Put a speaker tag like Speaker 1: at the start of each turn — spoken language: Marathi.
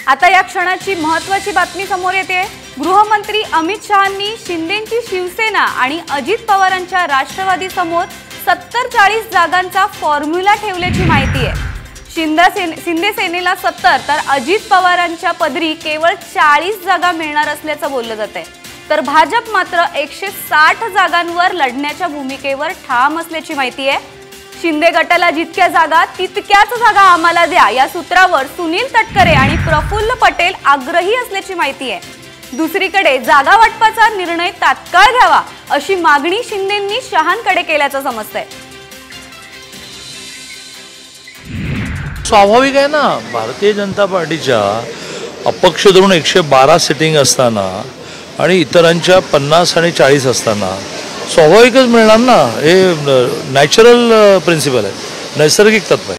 Speaker 1: आता या क्षणाची महत्त्वाची बातमी समोर येते। गृहमंत्री अमित शहांनी शिंदेंची शिवसेना आणि अजित पवारांच्या राष्ट्रवादी समोर 70-40 जागांचा फॉर्म्युला ठेवल्याची माहिती आहे। शिंदे सेनेला 70 तर अजित पवारांच्या पदरी केवळ 40 जागा मिळणार असल्याचं बोललं जातंय। तर भाजप मात्र 160 जागांवर लढण्याच्या भूमिकेवर ठाम असल्याची माहिती आहे। शिंदे गटाला जितक्या जागा तितक्याच जागा आम्हाला द्या या सूत्रावर सुनील तटकरे आणि प्रफुल्ल पटेल आग्रही असल्याची माहिती आहे। दुसरीकडे जागा वाटपाचा निर्णय तात्काळ घ्यावा अशी मागणी शिंदेंनी शहांकडे केल्याचं समजतंय।
Speaker 2: स्वाभाविक आहे ना, भारतीय जनता पार्टीच्या अपक्ष धरून 112 सिटिंग असताना आणि इतरांच्या 50 आणि 40 असताना स्वाभाविकच मिळणार ना। हे नॅचरल प्रिन्सिपल आहे, नैसर्गिक तत्व आहे।